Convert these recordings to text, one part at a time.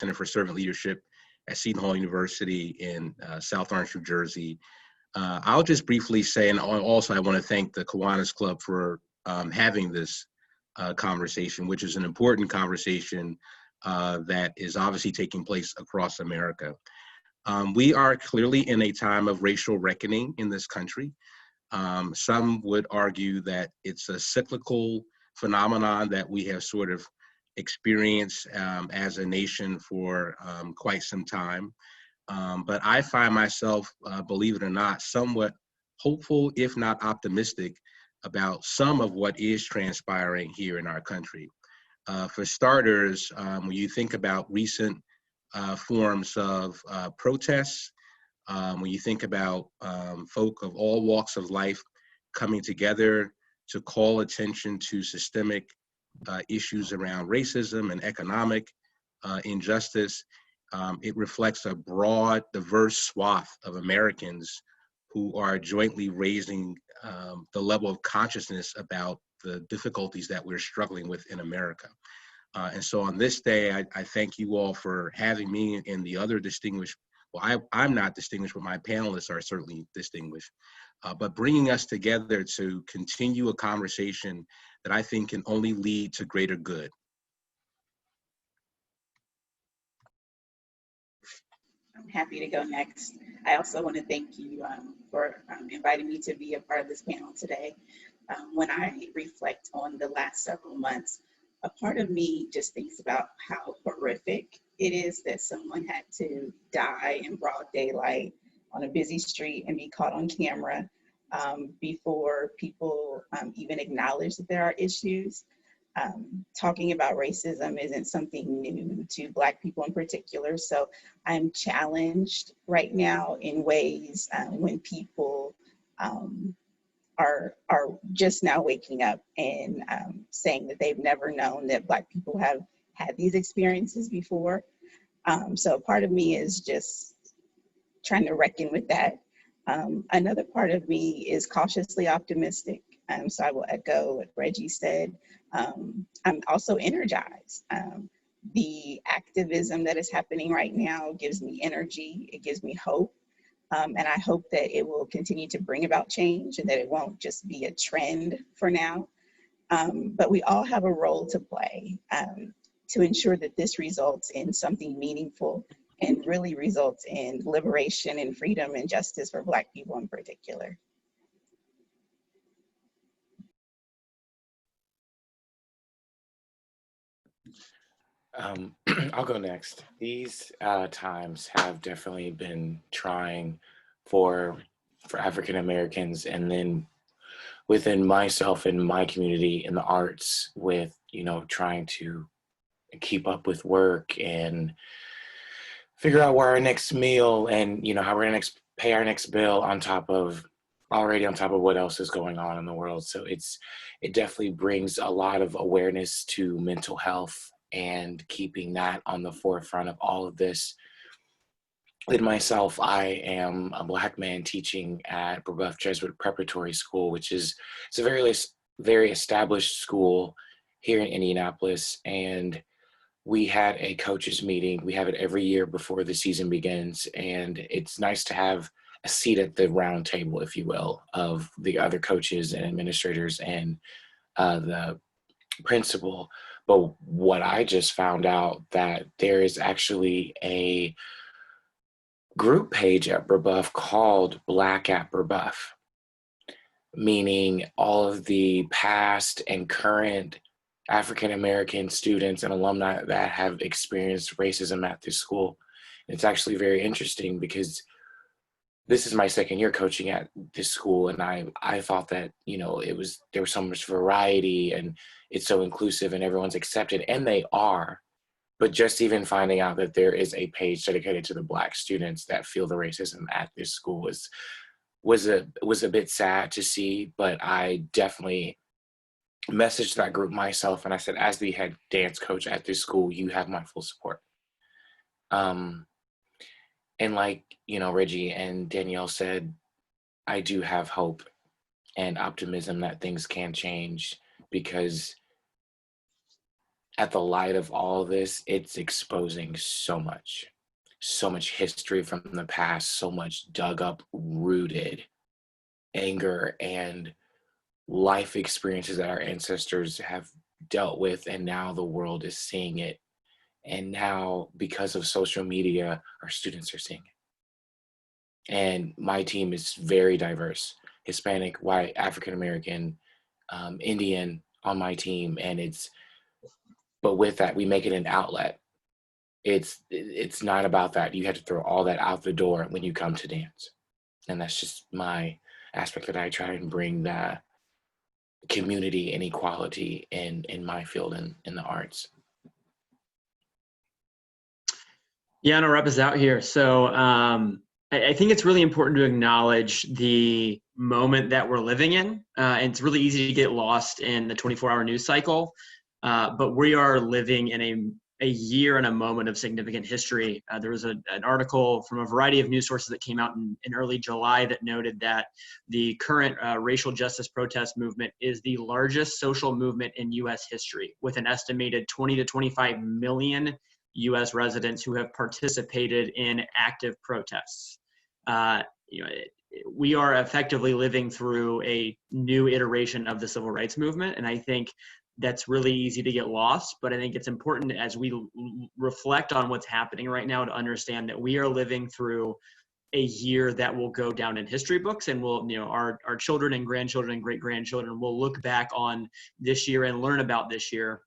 Center for Servant Leadership at Seton Hall University in South Orange, New Jersey. I'll just briefly say, and also I want to thank the Kiwanis Club for having this conversation, which is an important conversation that is obviously taking place across America. We are clearly in a time of racial reckoning in this country. Some would argue that it's a cyclical phenomenon that we have sort of experienced as a nation for quite some time. But I find myself, believe it or not, somewhat hopeful, if not optimistic, about some of what is transpiring here in our country. For starters, when you think about recent forms of protests, when you think about folk of all walks of life coming together to call attention to systemic issues around racism and economic injustice, it reflects a broad, diverse swath of Americans who are jointly raising the level of consciousness about the difficulties that we're struggling with in America. And so on this day, I thank you all for having me and the other distinguished, well, I'm not distinguished, but my panelists are certainly distinguished, but bringing us together to continue a conversation that I think can only lead to greater good. I'm happy to go next. I also want to thank you for inviting me to be a part of this panel today. When I reflect on the last several months, a part of me just thinks about how horrific it is that someone had to die in broad daylight on a busy street and be caught on camera before people even acknowledge that there are issues. Talking about racism isn't something new to Black people in particular. So I'm challenged right now in ways when people are just now waking up and saying that they've never known that Black people have had these experiences before. So part of me is just trying to reckon with that. Another part of me is cautiously optimistic. So I will echo what Reggie said. I'm also energized. The activism that is happening right now gives me energy, it gives me hope. And I hope that it will continue to bring about change and that it won't just be a trend for now. But we all have a role to play to ensure that this results in something meaningful and really results in liberation and freedom and justice for Black people in particular. I'll go next. These times have definitely been trying for African Americans, and then within myself and my community in the arts, with trying to keep up with work and figure out where our next meal and how we're gonna pay our next bill on top of what else is going on in the world. So it definitely brings a lot of awareness to mental health and keeping that on the forefront of all of this. With myself, I am a Black man teaching at Brebeuf Jesuit Preparatory School, which is a very established school here in Indianapolis. And we had a coaches meeting. We have it every year before the season begins. And it's nice to have a seat at the round table, if you will, of the other coaches and administrators and the principal. But what I just found out, that there is actually a group page at Brebeuf called Black at Brebeuf, meaning all of the past and current African American students and alumni that have experienced racism at this school. It's actually very interesting because this is my second year coaching at this school, and I thought that there was so much variety and it's so inclusive and everyone's accepted, and they are. But just even finding out that there is a page dedicated to the Black students that feel the racism at this school was a bit sad to see. But I definitely messaged that group myself, and I said, as the head dance coach at this school, you have my full support. And like Reggie and Danyelle said, I do have hope and optimism that things can change, because at the light of all of this, it's exposing so much history from the past, so much dug up, rooted anger and life experiences that our ancestors have dealt with, and now the world is seeing it. And now, because of social media, our students are seeing it. And my team is very diverse: Hispanic, white, African American, Indian on my team. And but with that, we make it an outlet. It's not about that. You have to throw all that out the door when you come to dance. And that's just my aspect, that I try and bring that community and equality in my field, in the arts. Yeah, no, wrap us out here. So I think it's really important to acknowledge the moment that we're living in. And it's really easy to get lost in the 24-hour news cycle. But we are living in a year and a moment of significant history. There was an article from a variety of news sources that came out in early July that noted that the current racial justice protest movement is the largest social movement in U.S. history, with an estimated 20 to 25 million U.S. residents who have participated in active protests. We are effectively living through a new iteration of the civil rights movement, and I think that's really easy to get lost. But I think it's important, as we reflect on what's happening right now, to understand that we are living through a year that will go down in history books, and our children and grandchildren and great-grandchildren will look back on this year and learn about this year.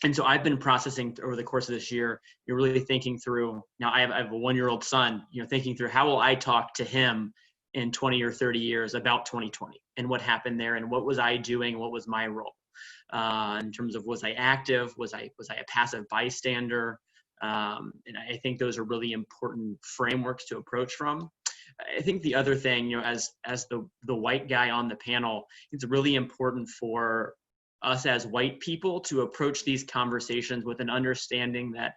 And so I've been processing over the course of this year, you're really thinking through. Now I have a 1-year-old son, thinking through, how will I talk to him in 20 or 30 years about 2020 and what happened there, and what was I doing, what was my role, in terms of, was I active, was I a passive bystander? And I think those are really important frameworks to approach from. I think the other thing, as the white guy on the panel, it's really important for us as white people to approach these conversations with an understanding that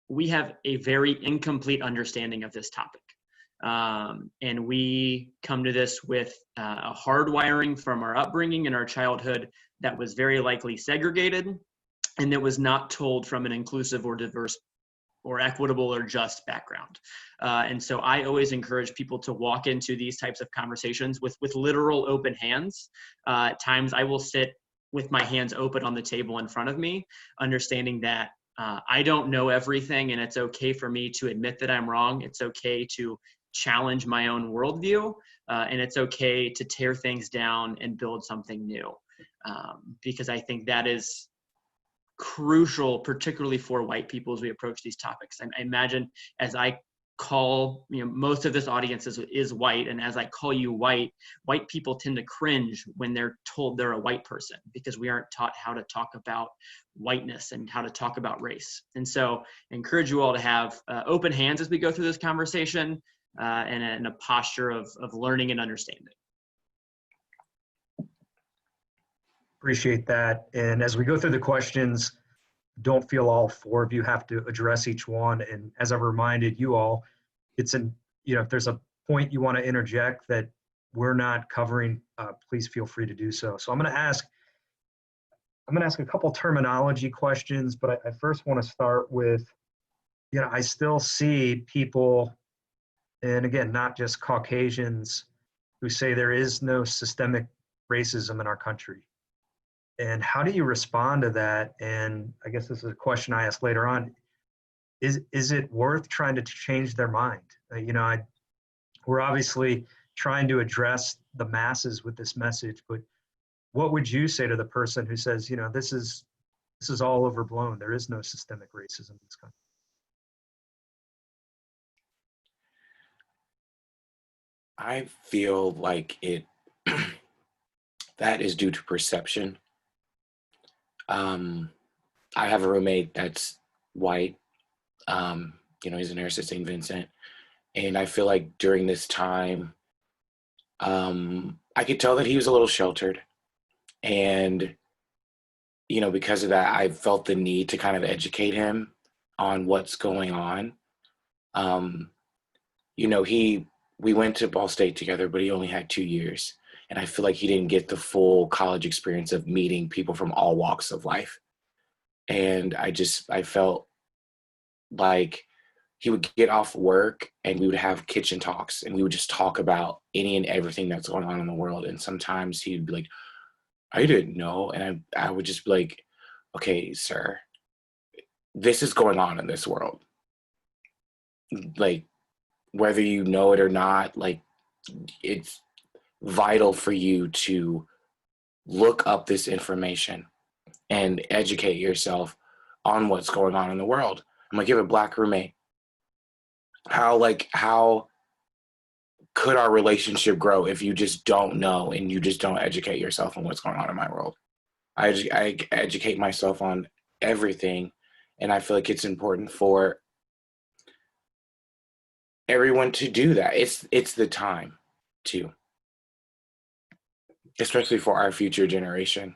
we have a very incomplete understanding of this topic. And we come to this with a hardwiring from our upbringing and our childhood that was very likely segregated, and that was not told from an inclusive or diverse or equitable or just background. And so I always encourage people to walk into these types of conversations with literal open hands. At times I will sit with my hands open on the table in front of me, understanding that I don't know everything, and it's okay for me to admit that I'm wrong. It's okay to challenge my own worldview, and it's okay to tear things down and build something new. Because I think that is crucial, particularly for white people, as we approach these topics. I imagine, as I call, most of this audience is white, and as I call you white people tend to cringe when they're told they're a white person, because we aren't taught how to talk about whiteness and how to talk about race. And so I encourage you all to have open hands as we go through this conversation, and a posture of learning and understanding. Appreciate that. And as we go through the questions, don't feel all 4 of you have to address each one. And as I've reminded you all, if there's a point you want to interject that we're not covering, please feel free to do so. So I'm going to ask a couple terminology questions, but I first want to start with, I still see people, and again, not just Caucasians, who say there is no systemic racism in our country. And how do you respond to that? And I guess this is a question I ask later on. Is it worth trying to change their mind? We're obviously trying to address the masses with this message, but what would you say to the person who says, this is all overblown, there is no systemic racism in this country? I feel like that is due to perception. I have a roommate that's white. He's a nurse at St. Vincent. And I feel like during this time, I could tell that he was a little sheltered. And, because of that, I felt the need to kind of educate him on what's going on. We went to Ball State together, but he only had 2 years. And I feel like he didn't get the full college experience of meeting people from all walks of life. And I felt like he would get off work and we would have kitchen talks and we would just talk about any and everything that's going on in the world. And sometimes he'd be like, I didn't know. And I would just be like, okay, sir, this is going on in this world. Like, whether you know it or not, like, it's vital for you to look up this information and educate yourself on what's going on in the world. I'm like, you have a Black roommate. How could our relationship grow if you just don't know and you just don't educate yourself on what's going on in my world? I educate myself on everything, and I feel like it's important for everyone to do that. It's the time to, especially for our future generation.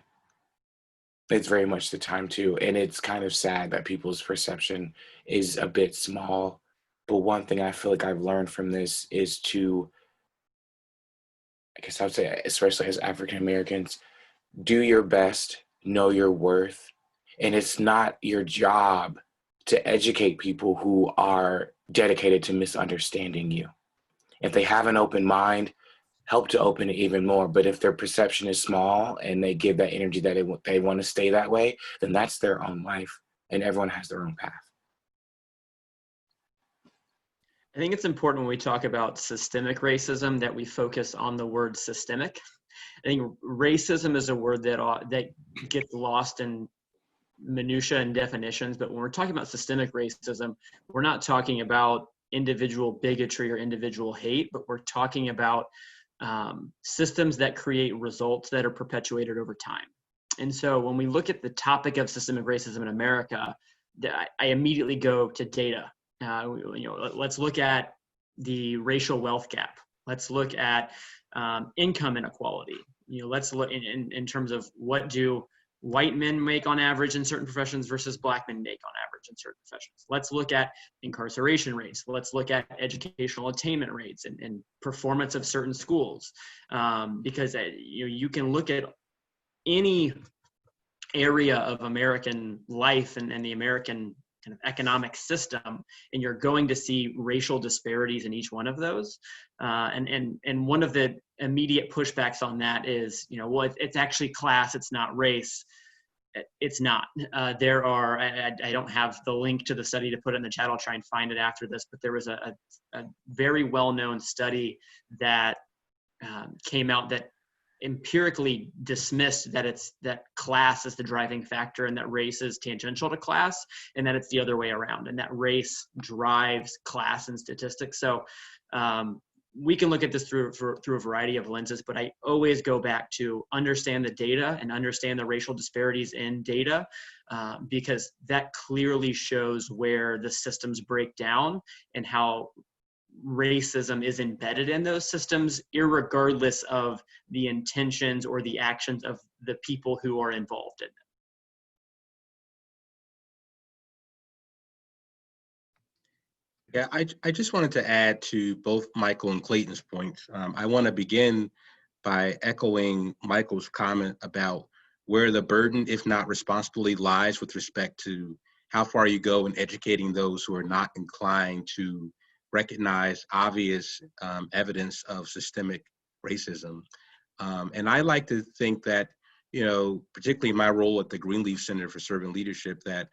It's very much the time to, and it's kind of sad that people's perception is a bit small. But one thing I feel like I've learned from this is to, I guess I would say, especially as African Americans, do your best, know your worth. And it's not your job to educate people who are dedicated to misunderstanding you. If they have an open mind, help to open it even more. But if their perception is small and they give that energy that they want to stay that way, then that's their own life, and everyone has their own path. I think it's important when we talk about systemic racism that we focus on the word systemic. I think racism is a word that gets lost in minutia and definitions, but when we're talking about systemic racism, we're not talking about individual bigotry or individual hate, but we're talking about systems that create results that are perpetuated over time. And so when we look at the topic of systemic racism in America, I immediately go to data. Let's look at the racial wealth gap. Let's look at income inequality. Let's look in terms of what do white men make on average in certain professions versus Black men make on average in certain professions. Let's look at incarceration rates. Let's look at educational attainment rates and performance of certain schools. Because you can look at any area of American life and the American kind of economic system, and you're going to see racial disparities in each one of those. And one of the immediate pushbacks on that is, well, it's actually class, it's not race. It's not. There are, I don't have the link to the study to put it in the chat, I'll try and find it after this, but there was a very well-known study that came out that empirically dismissed that class is the driving factor and that race is tangential to class, and that it's the other way around, and that race drives class in statistics. So we can look at this through a variety of lenses, but I always go back to understand the data and understand the racial disparities in data, because that clearly shows where the systems break down and how racism is embedded in those systems, irregardless of the intentions or the actions of the people who are involved in it. Yeah, I just wanted to add to both Michael and Clayton's points. I want to begin by echoing Michael's comment about where the burden, if not responsibility, lies with respect to how far you go in educating those who are not inclined to recognize obvious evidence of systemic racism. And I like to think that, particularly my role at the Greenleaf Center for Servant Leadership, that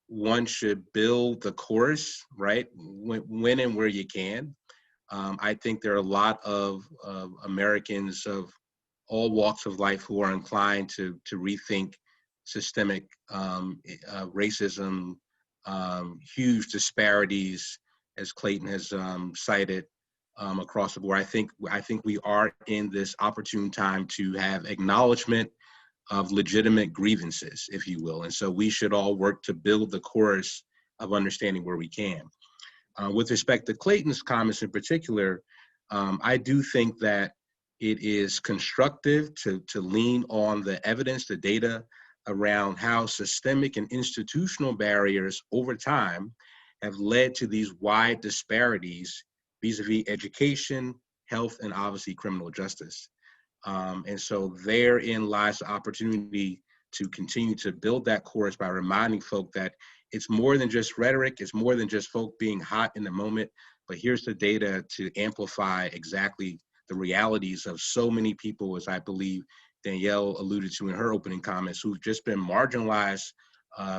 one should build the course, right, when and where you can. I think there are a lot of Americans of all walks of life who are inclined to rethink systemic racism, huge disparities, as Clayton has cited, across the board. I think we are in this opportune time to have acknowledgement of legitimate grievances, if you will. And so we should all work to build the chorus of understanding where we can. With respect to Clayton's comments in particular, I do think that it is constructive to lean on the evidence, the data around how systemic and institutional barriers over time have led to these wide disparities vis-a-vis education, health, and obviously criminal justice. And so therein lies the opportunity to continue to build that chorus by reminding folk that it's more than just rhetoric, it's more than just folk being hot in the moment, but here's the data to amplify exactly the realities of so many people, as I believe Danyelle alluded to in her opening comments, who've just been marginalized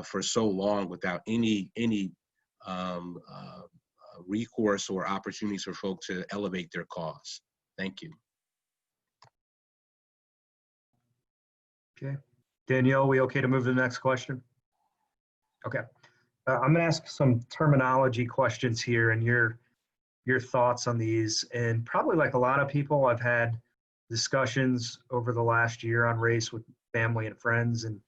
for so long without any recourse or opportunities for folks to elevate their cause. Thank you. Okay. Danyelle, we okay to move to the next question? Okay. I'm going to ask some terminology questions here and your thoughts on these. And probably like a lot of people, I've had discussions over the last year on race with family and friends. And,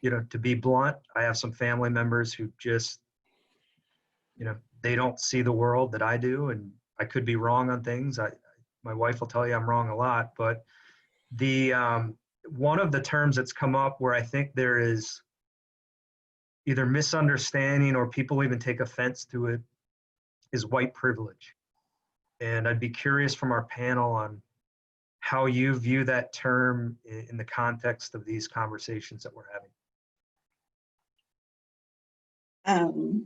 you know, to be blunt, I have some family members who just, you know, they don't see the world that I do. And I could be wrong on things. My wife will tell you I'm wrong a lot. But the one of the terms that's come up where I think there is either misunderstanding or people even take offense to it is white privilege. And I'd be curious from our panel on how you view that term in the context of these conversations that we're having.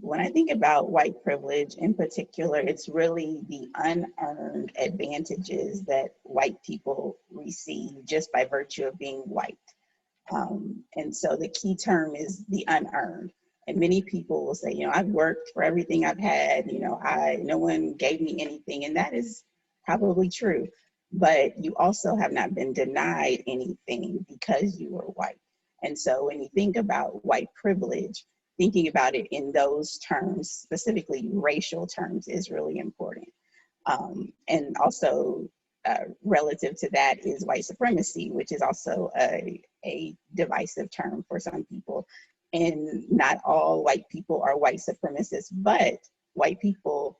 When I think about white privilege in particular, it's really the unearned advantages that white people receive just by virtue of being white. And so the key term is the unearned. And many people will say, you know, I've worked for everything I've had, you know, no one gave me anything. And that is probably true. But you also have not been denied anything because you were white. And so when you think about white privilege, thinking about it in those terms, specifically racial terms, is really important. And also relative to that is white supremacy, which is also a divisive term for some people. And not all white people are white supremacists, but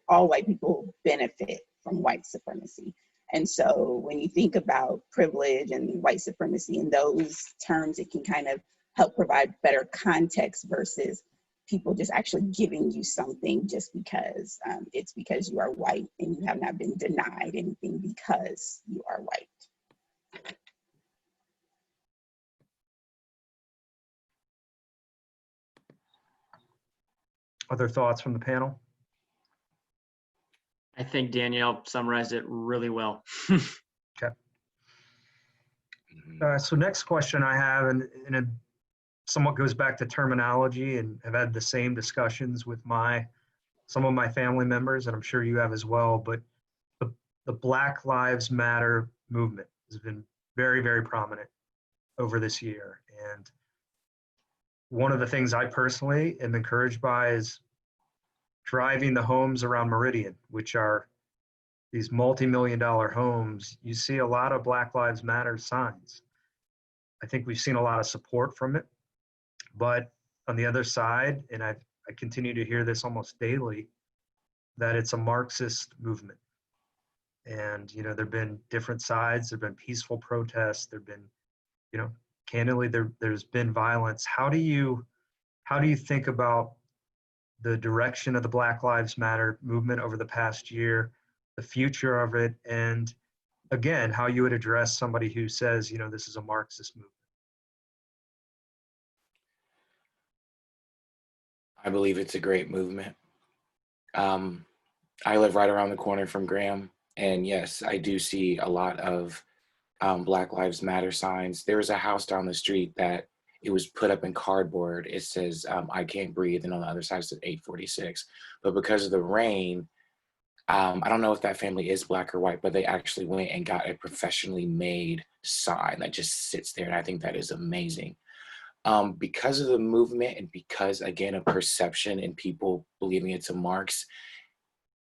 all white people benefit from white supremacy. And so when you think about privilege and white supremacy in those terms, it can kind of help provide better context versus people just actually giving you something just because it's because you are white and you have not been denied anything because you are white. Other thoughts from the panel? I think Danyelle summarized it really well. Okay. So next question I have, and it somewhat goes back to terminology, and I've had the same discussions with some of my family members, and I'm sure you have as well, but the Black Lives Matter movement has been very, very prominent over this year. And one of the things I personally am encouraged by is driving the homes around Meridian, which are these multi-million-dollar homes. You see a lot of Black Lives Matter signs. I think we've seen a lot of support from it. But on the other side, and I continue to hear this almost daily, that it's a Marxist movement. And, you know, there've been different sides, there've been peaceful protests, there've been, you know, candidly, there's been violence. How do you think about the direction of the Black Lives Matter movement over the past year, the future of it, and again, how you would address somebody who says, you know, this is a Marxist movement? I believe it's a great movement. I live right around the corner from Graham, and yes, I do see a lot of Black Lives Matter signs. There was a house down the street that it was put up in cardboard. It says, I can't breathe, and on the other side it says 846. But because of the rain, I don't know if that family is black or white, but they actually went and got a professionally made sign that just sits there, and I think that is amazing. Because of the movement and because, again, of perception and people believing it's a Marx,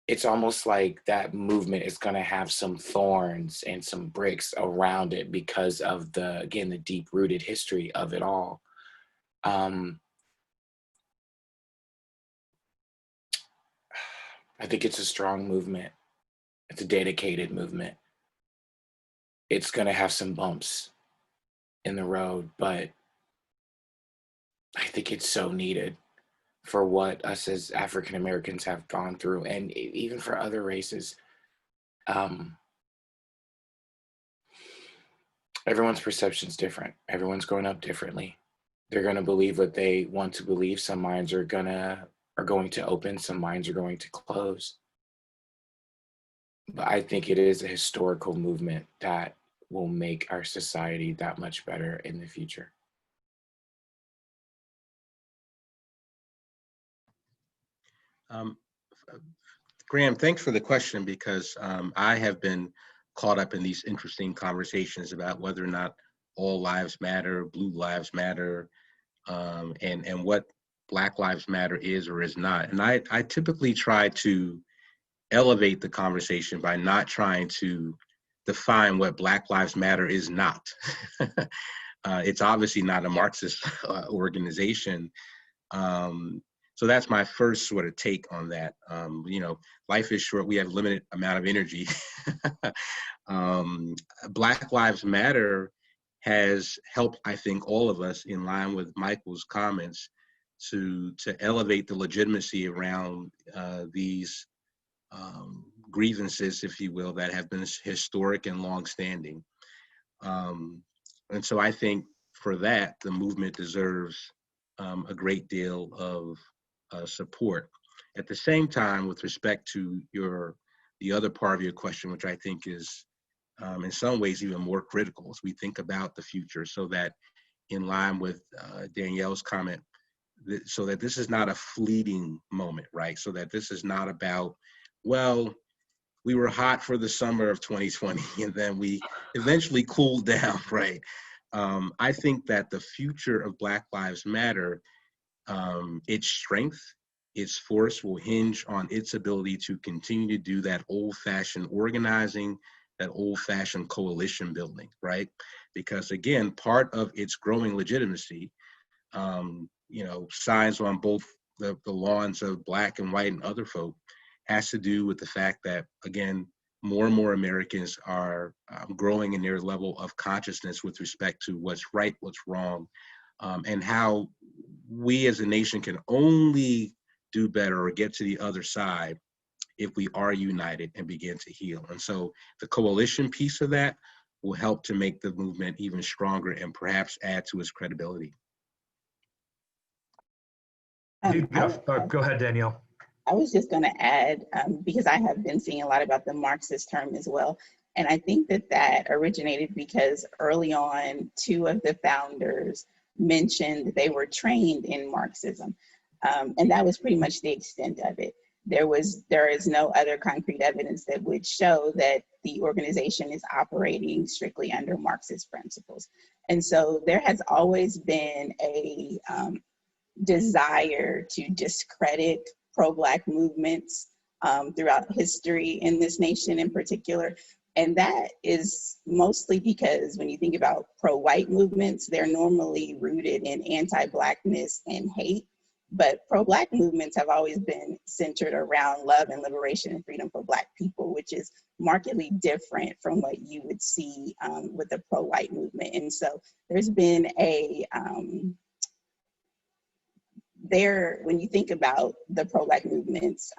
it's almost like that movement is going to have some thorns and some bricks around it because of the deep-rooted history of it all. I think it's a strong movement. It's a dedicated movement. It's going to have some bumps in the road, but I think it's so needed for what us as African Americans have gone through, and even for other races. Everyone's perception is different. Everyone's growing up differently. They're going to believe what they want to believe. Some minds are going to open, some minds are going to close. But I think it is a historical movement that will make our society that much better in the future. Graham, thanks for the question, because I have been caught up in these interesting conversations about whether or not all lives matter, blue lives matter, and what Black Lives Matter is or is not. And I typically try to elevate the conversation by not trying to define what Black Lives Matter is not. It's obviously not a Marxist organization. So that's my first sort of take on that. You know, life is short. We have limited amount of energy. Black Lives Matter has helped, I think, all of us, in line with Michael's comments, to elevate the legitimacy around these grievances, if you will, that have been historic and longstanding. And so I think for that, the movement deserves a great deal of support. At the same time, with respect to the other part of your question, which I think is in some ways even more critical as we think about the future, so that in line with Danyelle's comment, so that this is not a fleeting moment, right? So that this is not about, well, we were hot for the summer of 2020 and then we eventually cooled down, right? I think that the future of Black Lives Matter, its strength, its force will hinge on its ability to continue to do that old-fashioned organizing, that old-fashioned coalition building, right? Because again, part of its growing legitimacy, you know, signs on both the lawns of Black and white and other folk, has to do with the fact that, again, more and more Americans are growing in their level of consciousness with respect to what's right, what's wrong, and how we as a nation can only do better or get to the other side if we are united and begin to heal. And so the coalition piece of that will help to make the movement even stronger and perhaps add to its credibility. Go ahead, Danielle. I was just going to add, because I have been seeing a lot about the Marxist term as well. And I think that originated because early on, two of the founders mentioned they were trained in Marxism. And that was pretty much the extent of it. There is no other concrete evidence that would show that the organization is operating strictly under Marxist principles. And so there has always been a desire to discredit pro-Black movements throughout history in this nation in particular. And that is mostly because when you think about pro-white movements, they're normally rooted in anti-Blackness and hate. But pro-Black movements have always been centered around love and liberation and freedom for Black people, which is markedly different from what you would see with the pro-white movement. And so there's been when you think about the pro-Black movements,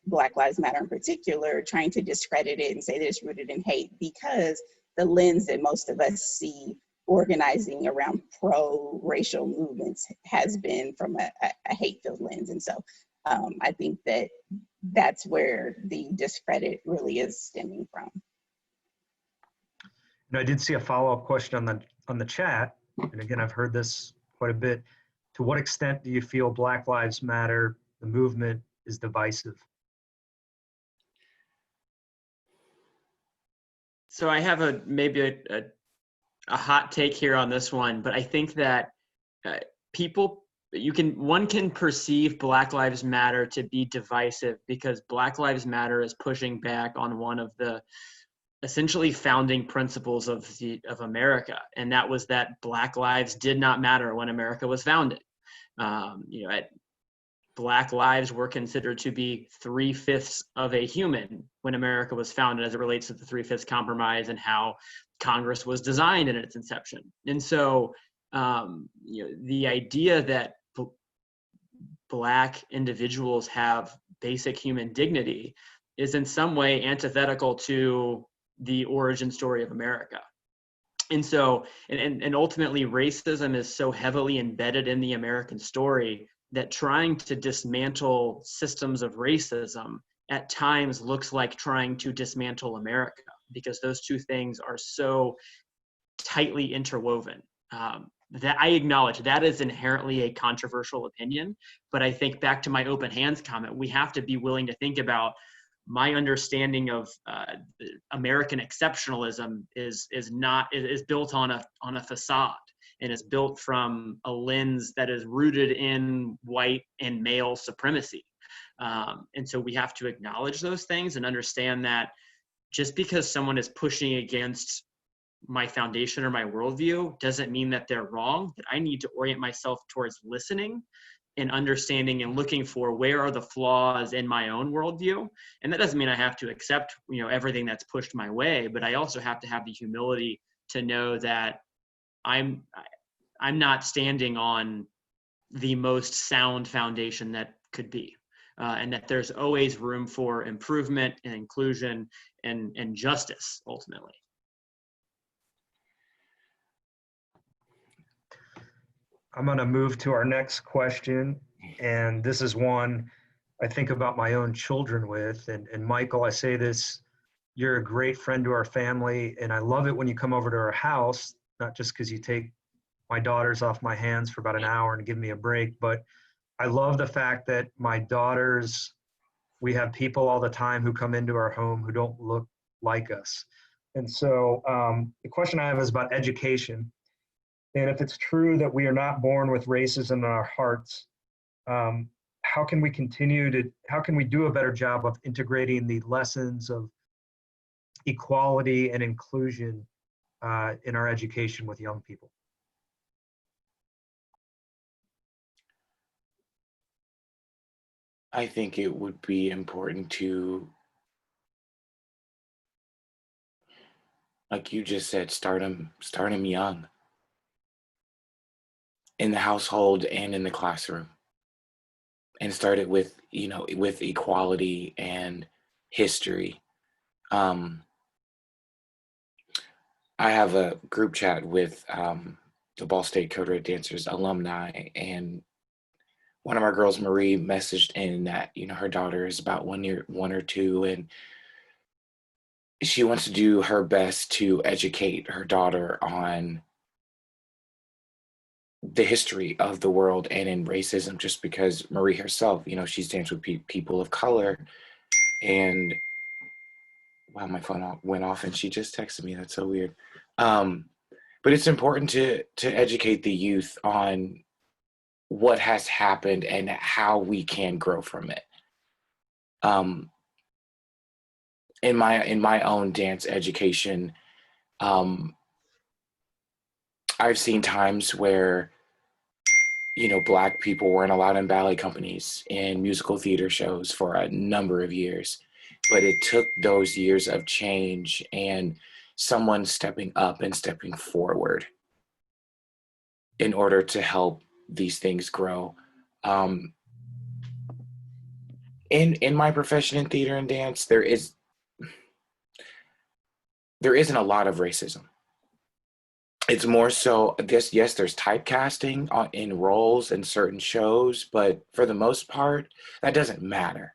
Black Lives Matter in particular, trying to discredit it and say that it's rooted in hate, because the lens that most of us see organizing around pro-racial movements has been from a hate-filled lens. And so I think that that's where the discredit really is stemming from. And I did see a follow-up question on the chat, and again, I've heard this quite a bit. To what extent do you feel Black Lives Matter, the movement, is divisive? So I have maybe a hot take here on this one, but I think that one can perceive Black Lives Matter to be divisive because Black Lives Matter is pushing back on one of the essentially founding principles of America, and that was that Black lives did not matter when America was founded. Black lives were considered to be 3/5 of a human when America was founded, as it relates to the 3/5 compromise and how Congress was designed in its inception. And so, the idea that Black individuals have basic human dignity is in some way antithetical to the origin story of America. And so, and ultimately racism is so heavily embedded in the American story that trying to dismantle systems of racism at times looks like trying to dismantle America, because those two things are so tightly interwoven. That I acknowledge that is inherently a controversial opinion, but I think back to my open hands comment, we have to be willing to think about my understanding of American exceptionalism is built on a facade, and is built from a lens that is rooted in white and male supremacy. And so we have to acknowledge those things and understand that just because someone is pushing against my foundation or my worldview doesn't mean that they're wrong, that I need to orient myself towards listening and understanding and looking for where are the flaws in my own worldview. And that doesn't mean I have to accept, everything that's pushed my way, but I also have to have the humility to know that I'm not standing on the most sound foundation that could be, and that there's always room for improvement and inclusion and justice ultimately. I'm going to move to our next question. And this is one I think about my own children with. And Michael, I say this, you're a great friend to our family. And I love it when you come over to our house, not just because you take my daughters off my hands for about an hour and give me a break, but I love the fact that my daughters, we have people all the time who come into our home who don't look like us. And so the question I have is about education. And if it's true that we are not born with racism in our hearts, how can we do a better job of integrating the lessons of equality and inclusion in our education with young people? I think it would be important to, like you just said, start them young, in the household and in the classroom, and start it with, with equality and history. I have a group chat with the Ball State Code Red Dancers alumni, and one of our girls, Marie, messaged in that, her daughter is about 1 or 2, and she wants to do her best to educate her daughter on the history of the world and in racism, just because Marie herself, she's danced with people of color. And wow, my phone went off and she just texted me. That's so weird. But it's important to educate the youth on what has happened and how we can grow from it. In my own dance education, I've seen times where, Black people weren't allowed in ballet companies and musical theater shows for a number of years, but it took those years of change and someone stepping up and stepping forward in order to help these things grow. In my profession in theater and dance, there isn't a lot of racism. It's more so, I guess, yes, there's typecasting in roles in certain shows, but for the most part, that doesn't matter.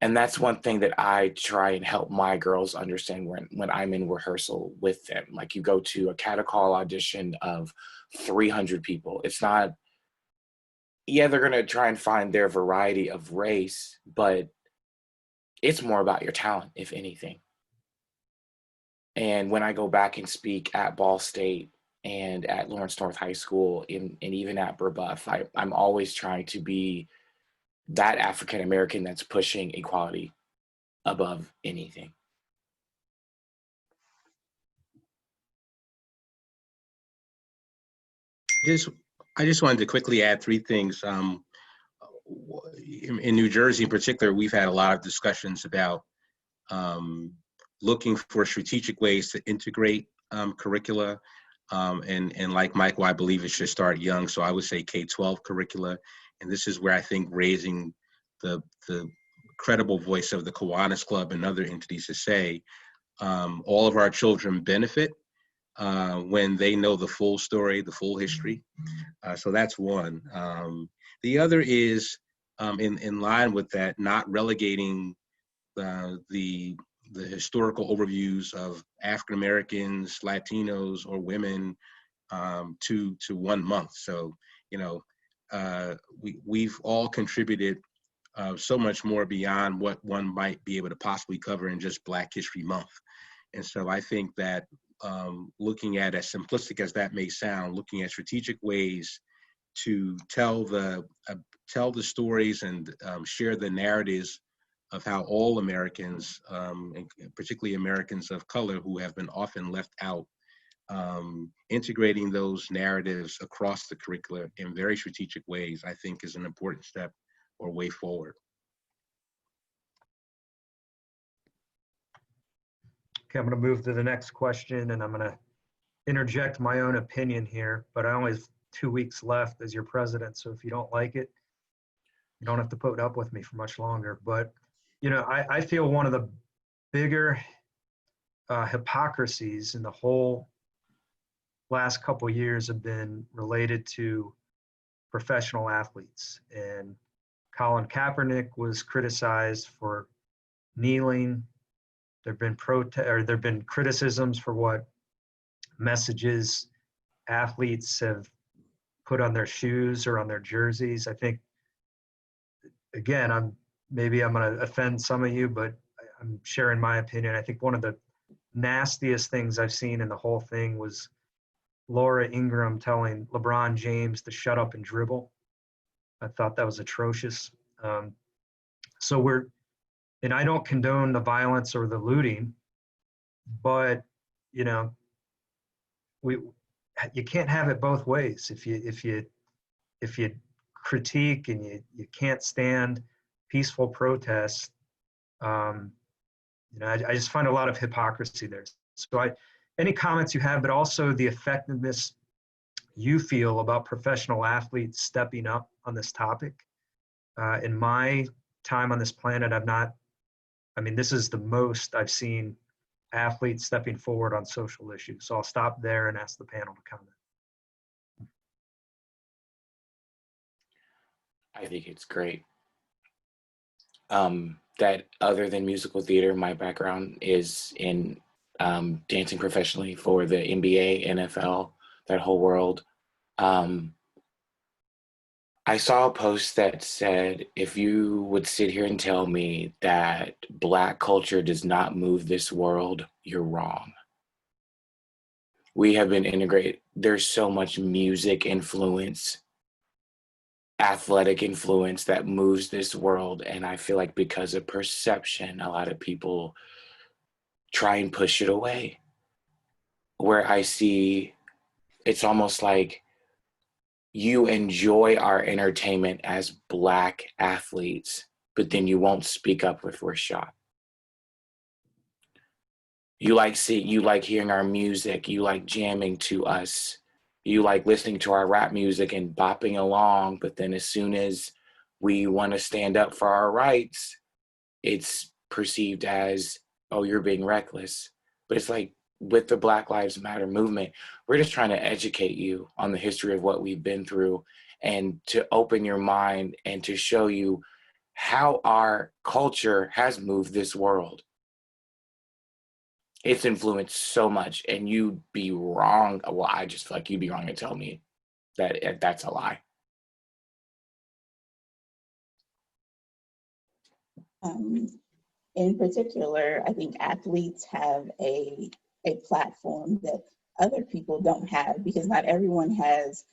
And that's one thing that I try and help my girls understand when I'm in rehearsal with them. Like, you go to a catacall audition of 300 people. It's not, they're going to try and find their variety of race, but it's more about your talent, if anything. And when I go back and speak at Ball State and at Lawrence North High School and even at Brebeuf, I'm always trying to be that African American that's pushing equality above anything. I just wanted to quickly add 3 things. In New Jersey in particular, we've had a lot of discussions about looking for strategic ways to integrate curricula. And like Michael, I believe it should start young. So I would say K-12 curricula. And this is where I think raising the credible voice of the Kiwanis Club and other entities to say all of our children benefit when they know the full story, the full history. So that's one. The other is in line with that, not relegating the historical overviews of African Americans, Latinos, or women to 1 month. So, we've all contributed so much more beyond what one might be able to possibly cover in just Black History Month. And so I think that looking at, as simplistic as that may sound, looking at strategic ways to tell the stories and share the narratives of how all Americans, and particularly Americans of color who have been often left out, integrating those narratives across the curricula in very strategic ways, I think is an important step or way forward. Okay, I'm going to move to the next question, and I'm going to interject my own opinion here, but I only have 2 weeks left as your president, so if you don't like it, you don't have to put up with me for much longer. But, I feel one of the bigger hypocrisies in the whole last couple years have been related to professional athletes. And Colin Kaepernick was criticized for kneeling. There've been criticisms for what messages athletes have put on their shoes or on their jerseys. I think, again, I'm going to offend some of you, but I'm sharing my opinion. I think one of the nastiest things I've seen in the whole thing was Laura Ingraham telling LeBron James to shut up and dribble. I thought that was atrocious. And I don't condone the violence or the looting, but you can't have it both ways. If you critique and you can't stand peaceful protests, I just find a lot of hypocrisy there. So any comments you have, but also the effectiveness you feel about professional athletes stepping up on this topic. In my time on this planet, this is the most I've seen athletes stepping forward on social issues. So I'll stop there and ask the panel to comment. I think it's great. That other than musical theater, my background is in dancing professionally for the NBA, NFL, that whole world. I saw a post that said, if you would sit here and tell me that Black culture does not move this world, you're wrong. We have been integrated. There's so much music influence, athletic influence that moves this world. And I feel like because of perception, a lot of people try and push it away. Where I see, it's almost like you enjoy our entertainment as Black athletes, but then you won't speak up if we're shot. You like hearing our music, you like jamming to us, you like listening to our rap music and bopping along, but then as soon as we want to stand up for our rights, it's perceived as, oh, you're being reckless. But it's like, with the Black Lives Matter movement, we're just trying to educate you on the history of what we've been through and to open your mind and to show you how our culture has moved this world. It's influenced so much, and you'd be wrong. Well, I just feel like you'd be wrong to tell me that that's a lie. In particular, I think athletes have a platform that other people don't have, because not everyone has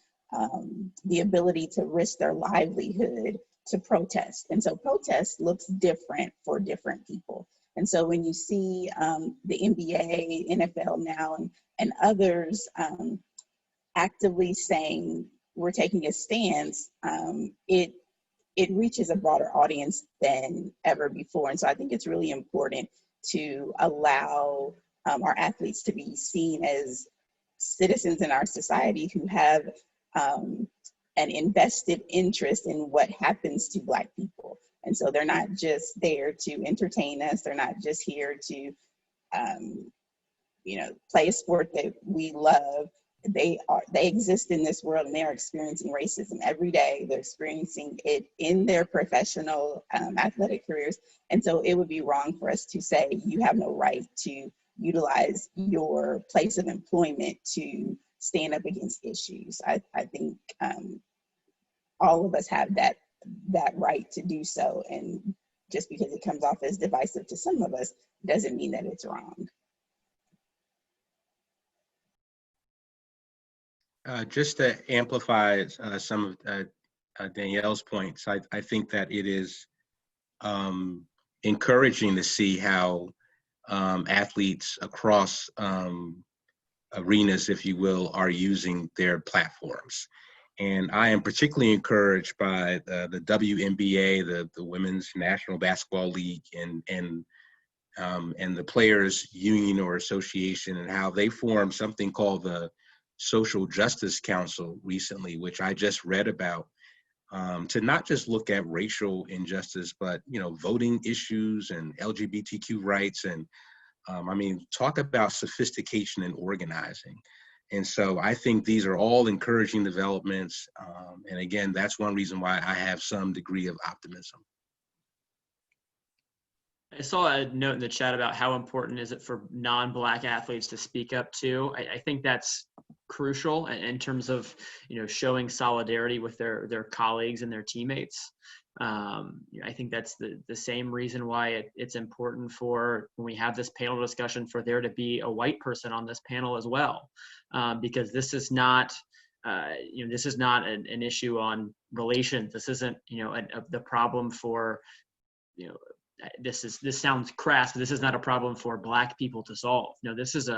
the ability to risk their livelihood to protest. And so protest looks different for different people. And so when you see the NBA, NFL now, and others actively saying we're taking a stance, it reaches a broader audience than ever before. And so I think it's really important to allow our athletes to be seen as citizens in our society who have an invested interest in what happens to Black people. And so they're not just there to entertain us. They're not just here to play a sport that we love. They exist in this world, and they are experiencing racism every day. They're experiencing it in their professional athletic careers. And so it would be wrong for us to say you have no right to utilize your place of employment to stand up against issues. I think all of us have that right to do so. And just because it comes off as divisive to some of us doesn't mean that it's wrong. Just to amplify some of Danyelle's points, I think that it is encouraging to see how athletes across arenas, if you will, are using their platforms. And I am particularly encouraged by the WNBA, the Women's National Basketball League, and the Players Union or Association, and how they formed something called the Social Justice Council recently, which I just read about, to not just look at racial injustice, but voting issues and LGBTQ rights, and talk about sophistication in organizing. And so I think these are all encouraging developments, and again, that's one reason why I have some degree of optimism. I saw a note in the chat about how important is it for non-Black athletes to speak up too. I think that's crucial in terms of showing solidarity with their colleagues and their teammates. I think that's the same reason why it's important for, when we have this panel discussion, for there to be a white person on this panel as well, because this is not an issue on relations. This isn't the problem for this sounds crass, but this is not a problem for Black people to solve. No, this is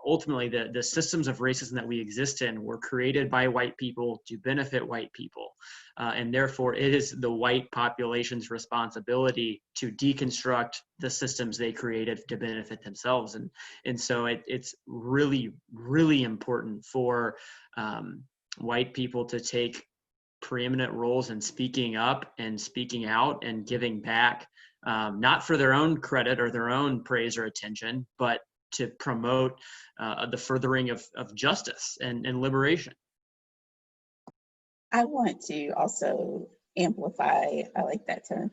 ultimately the systems of racism that we exist in were created by white people to benefit white people. And therefore it is the white population's responsibility to deconstruct the systems they created to benefit themselves. And so it's really, really important for white people to take preeminent roles in speaking up and speaking out and giving back, not for their own credit or their own praise or attention, but to promote the furthering of justice and liberation. I want to also amplify, I like that term,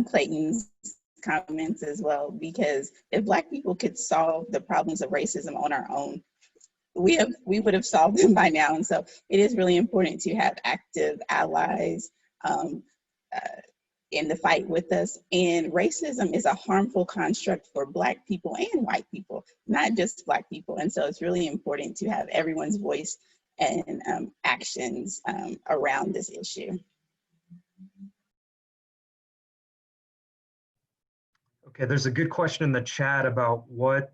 Clayton's comments as well, because if Black people could solve the problems of racism on our own, we would have solved them by now. And so it is really important to have active allies in the fight with us. And racism is a harmful construct for Black people and white people, not just Black people. And so it's really important to have everyone's voice and actions around this issue. Okay, there's a good question in the chat about what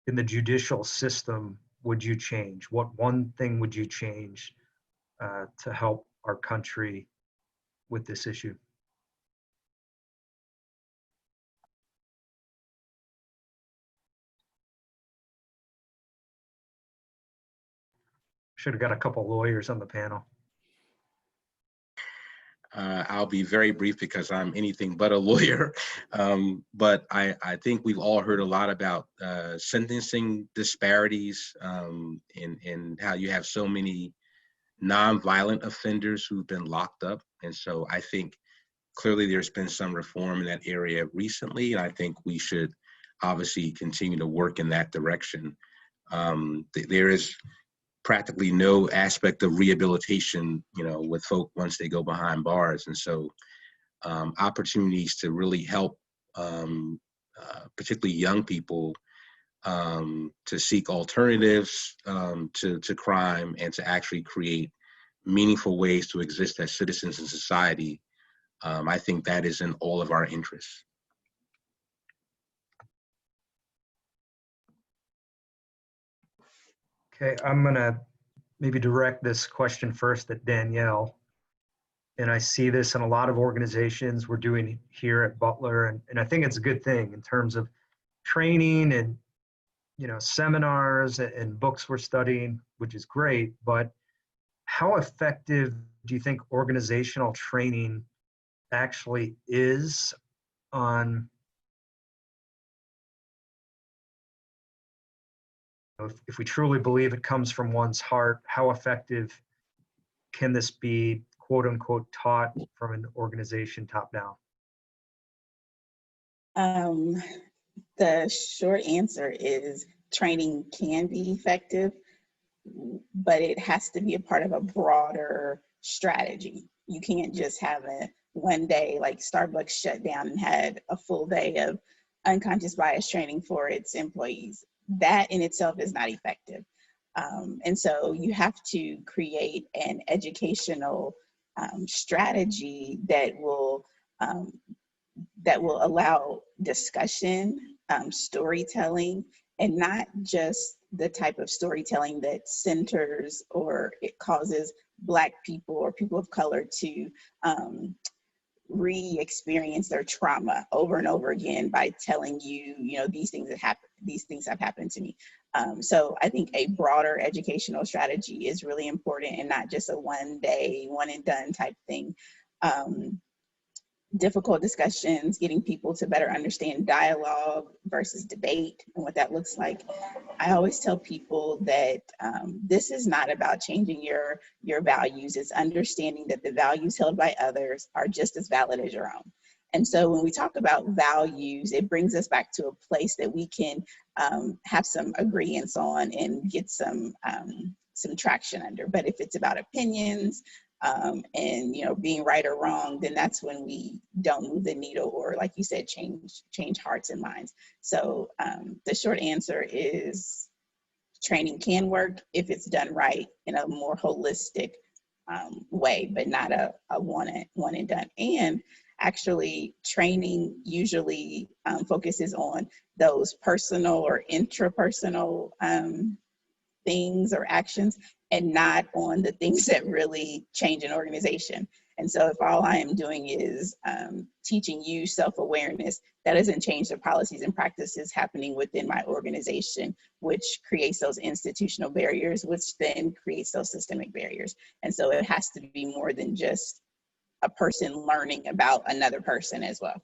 in the judicial system would you change? What one thing would you change to help our country with this issue? Should have got a couple lawyers on the panel. I'll be very brief because I'm anything but a lawyer. But I think we've all heard a lot about sentencing disparities and how you have so many nonviolent offenders who've been locked up. And so I think clearly there's been some reform in that area recently. And I think we should obviously continue to work in that direction. There is practically no aspect of rehabilitation, with folk once they go behind bars. And so opportunities to really help, particularly young people, to seek alternatives to crime and to actually create meaningful ways to exist as citizens in society. I think that is in all of our interests. Okay, I'm gonna maybe direct this question first at Danyelle. And I see this in a lot of organizations we're doing here at Butler, and I think it's a good thing in terms of training and seminars and books we're studying, which is great. But how effective do you think organizational training actually is on if we truly believe it comes from one's heart, how effective can this be, quote unquote, taught from an organization top down? The short answer is training can be effective, but it has to be a part of a broader strategy. You can't just have a one day, like Starbucks shut down and had a full day of unconscious bias training for its employees. That in itself is not effective. And so you have to create an educational strategy that will allow discussion, storytelling, and not just the type of storytelling that centers or it causes Black people or people of color to re-experience their trauma over and over again by telling you, these things have happened to me. So I think a broader educational strategy is really important and not just a one day, one and done type thing. Difficult discussions, getting people to better understand dialogue versus debate and what that looks like. I always tell people that this is not about changing your values. It's understanding that the values held by others are just as valid as your own. And so when we talk about values, it brings us back to a place that we can have some agreements on and get some traction under. But if it's about opinions, and being right or wrong, then that's when we don't move the needle, or like you said, change hearts and minds. So the short answer is training can work if it's done right in a more holistic way, but not a one and done. And actually, training usually focuses on those personal or intrapersonal things or actions, and not on the things that really change an organization. And so if all I am doing is teaching you self-awareness, that doesn't change the policies and practices happening within my organization, which creates those institutional barriers, which then creates those systemic barriers. And so it has to be more than just a person learning about another person as well.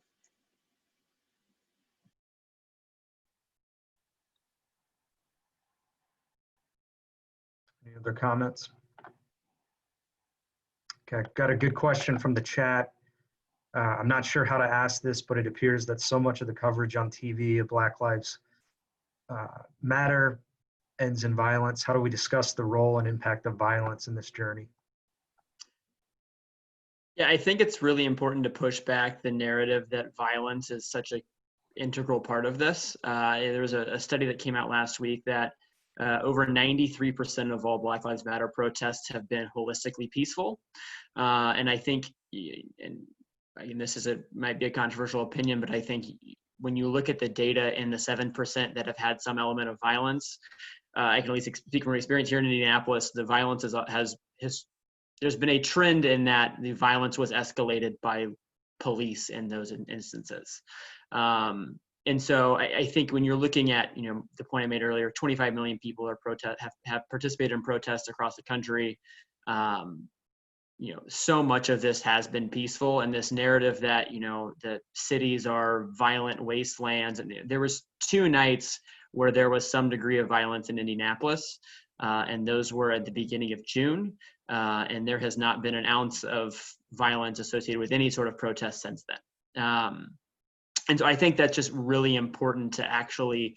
Any other comments? Okay, got a good question from the chat. I'm not sure how to ask this, but it appears that so much of the coverage on TV of Black Lives Matter ends in violence. How do we discuss the role and impact of violence in this journey? Yeah, I think it's really important to push back the narrative that violence is such an integral part of this. There was a study that came out last week that over 93% of all Black Lives Matter protests have been holistically peaceful. And I think, and this might be a controversial opinion, but I think when you look at the data in the 7% that have had some element of violence, I can at least speak from experience here in Indianapolis, the violence there's been a trend in that the violence was escalated by police in those instances. And so I think when you're looking at, the point I made earlier, 25 million people have participated in protests across the country. So much of this has been peaceful, and this narrative that, the cities are violent wastelands. And there was 2 nights where there was some degree of violence in Indianapolis, and those were at the beginning of June. And there has not been an ounce of violence associated with any sort of protest since then. And so I think that's just really important to actually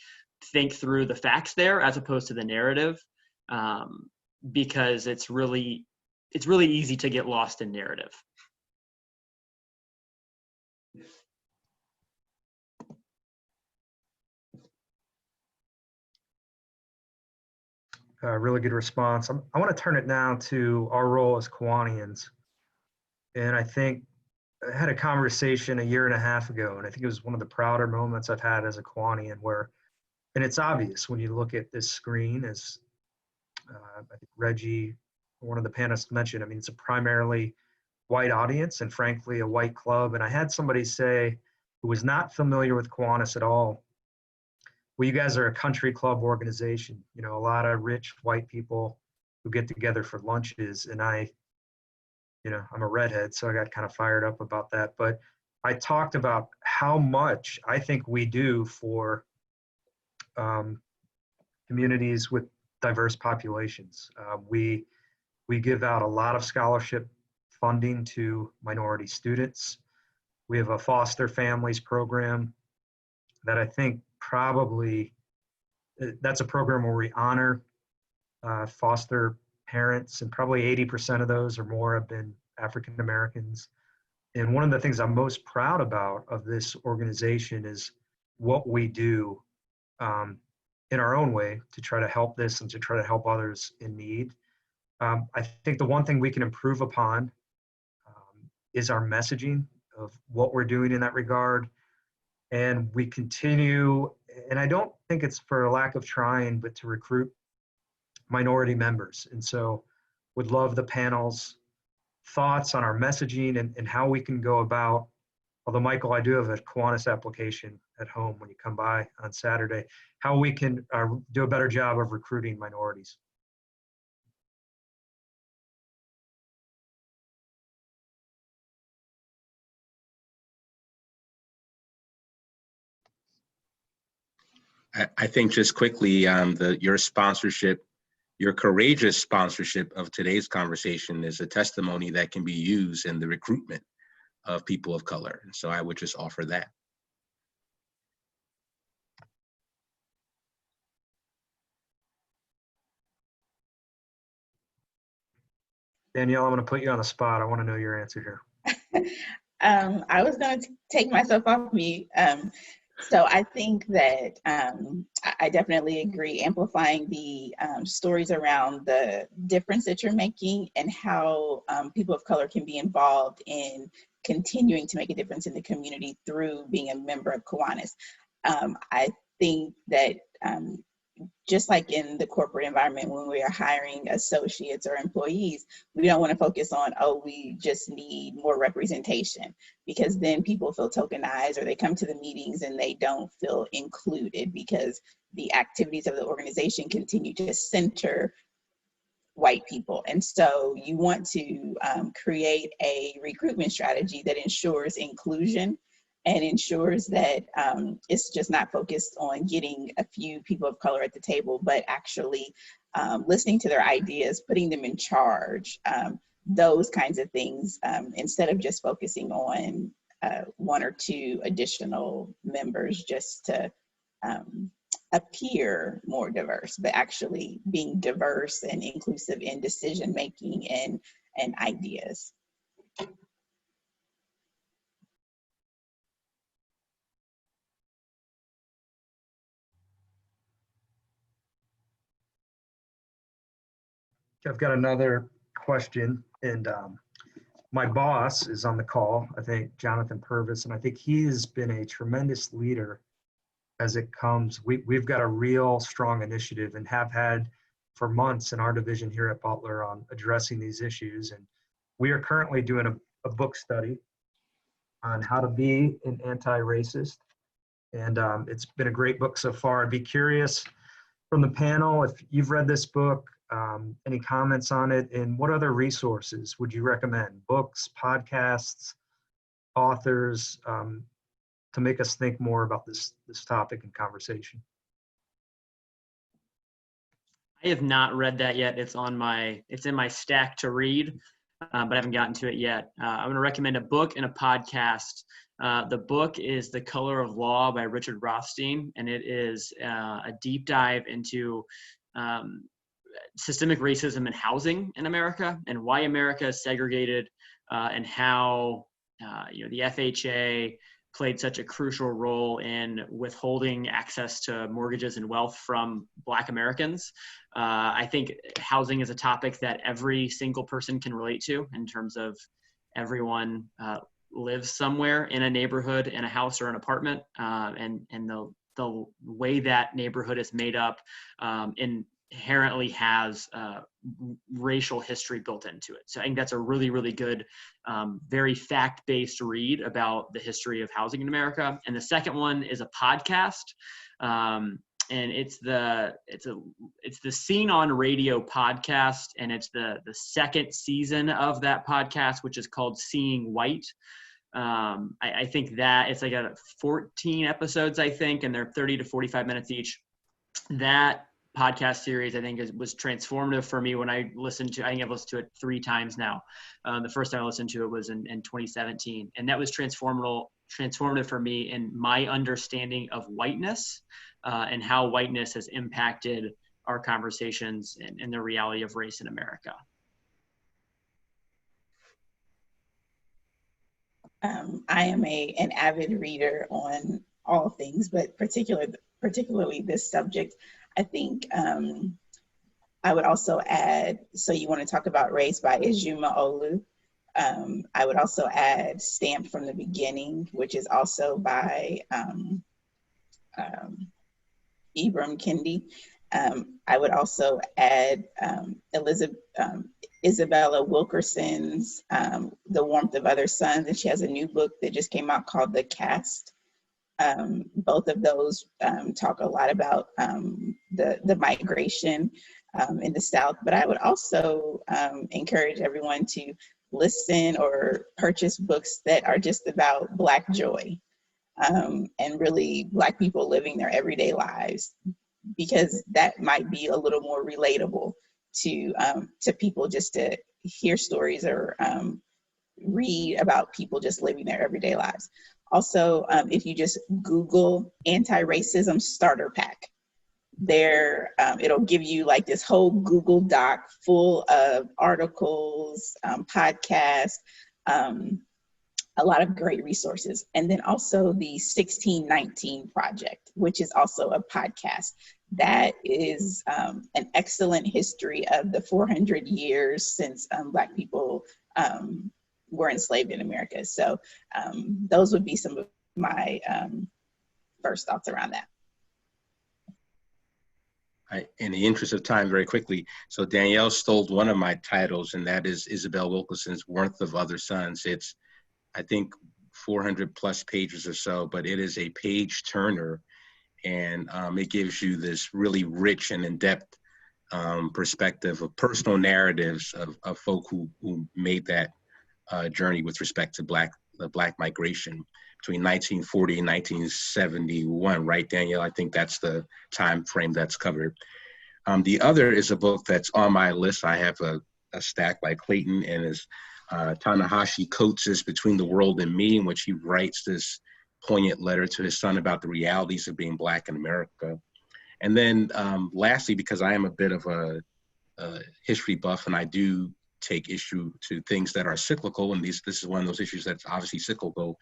think through the facts there as opposed to the narrative, because it's really easy to get lost in narrative. Really good response. I want to turn it now to our role as Kiwanians. And I think I had a conversation 1.5 years ago, and I think it was one of the prouder moments I've had as a Kiwanian and it's obvious when you look at this screen, as I think Reggie, one of the panelists mentioned, it's a primarily white audience and frankly a white club. And I had somebody say, who was not familiar with Kiwanis at all, well, you guys are a country club organization, a lot of rich white people who get together for lunches. And I'm a redhead, so I got kind of fired up about that. But I talked about how much I think we do for communities with diverse populations. We give out a lot of scholarship funding to minority students. We have a foster families program that I think probably, that's a program where we honor foster parents, and probably 80% of those or more have been African Americans. And one of the things I'm most proud about of this organization is what we do in our own way to try to help this and to try to help others in need. I think the one thing we can improve upon is our messaging of what we're doing in that regard. And we continue, and I don't think it's for a lack of trying, but to recruit minority members. And so would love the panel's thoughts on our messaging and how we can go about, although Michael, I do have a Kiwanis application at home when you come by on Saturday, how we can do a better job of recruiting minorities. I think just quickly, your sponsorship, your courageous sponsorship of today's conversation is a testimony that can be used in the recruitment of people of color. And so I would just offer that. Danyelle, I'm going to put you on the spot. I want to know your answer here. I was going to take myself off mute. So I think that I definitely agree. Amplifying the stories around the difference that you're making and how people of color can be involved in continuing to make a difference in the community through being a member of Kiwanis. I think that just like in the corporate environment, when we are hiring associates or employees, we don't want to focus on, oh, we just need more representation, because then people feel tokenized or they come to the meetings and they don't feel included because the activities of the organization continue to center white people. And so you want to create a recruitment strategy that ensures inclusion and ensures that it's just not focused on getting a few people of color at the table, but actually listening to their ideas, putting them in charge, those kinds of things, instead of just focusing on one or two additional members just to appear more diverse, but actually being diverse and inclusive in decision-making and ideas. I've got another question, and my boss is on the call, I think Jonathan Purvis, and I think he has been a tremendous leader as it comes. We've got a real strong initiative and have had for months in our division here at Butler on addressing these issues. And we are currently doing a book study on how to be an anti-racist. And it's been a great book so far. I'd be curious from the panel, if you've read this book, any comments on it, and what other resources would you recommend? Books, podcasts, authors, to make us think more about this topic and conversation? I have not read that yet. It's in my stack to read, but I haven't gotten to it yet. I'm going to recommend a book and a podcast. The book is The Color of Law by Richard Rothstein, and it is a deep dive into systemic racism in housing in America and why America is segregated, and how the FHA played such a crucial role in withholding access to mortgages and wealth from Black Americans. I think housing is a topic that every single person can relate to, in terms of everyone lives somewhere in a neighborhood, in a house or an apartment, and the way that neighborhood is made up inherently has racial history built into it. So I think that's a really, really good, very fact-based read about the history of housing in America. And the second one is a podcast, and it's the Scene on Radio podcast, and it's the second season of that podcast, which is called Seeing White. I think that it's like 14 episodes, I think, and they're 30 to 45 minutes each. That podcast series, I think, was transformative for me when I listened to. I think I've listened to it 3 times now. The first time I listened to it was in 2017, and that was transformative for me in my understanding of whiteness and how whiteness has impacted our conversations and the reality of race in America. I am an avid reader on all things, but particularly this subject. I think I would also add, so you want to talk about Race by Ejima Olu. I would also add Stamped from the Beginning, which is also by Ibram Kendi. I would also add Isabella Wilkerson's The Warmth of Other Suns, and she has a new book that just came out called The Cast. Both of those talk a lot about the migration in the South, but I would also encourage everyone to listen or purchase books that are just about Black joy and really Black people living their everyday lives, because that might be a little more relatable to people, just to hear stories or read about people just living their everyday lives. Also, if you just Google anti-racism starter pack, there it'll give you like this whole Google Doc full of articles, podcasts, a lot of great resources. And then also the 1619 Project, which is also a podcast. That is an excellent history of the 400 years since Black people were enslaved in America. So those would be some of my first thoughts around that. In the interest of time, very quickly, so Danyelle stole one of my titles, and that is Isabel Wilkerson's Warmth of Other Suns. It's, I think, 400 plus pages or so, but it is a page turner, and it gives you this really rich and in-depth perspective of personal narratives of folk who made that journey with respect to the Black migration between 1940 and 1971, right, Danyelle? I think that's the time frame that's covered. The other is a book that's on my list. I have a stack by Clayton, and is Ta-Nehisi Coates' Between the World and Me, in which he writes this poignant letter to his son about the realities of being Black in America. And then lastly, because I am a bit of a history buff, and I do take issue to things that are cyclical, and this is one of those issues that's obviously cyclical.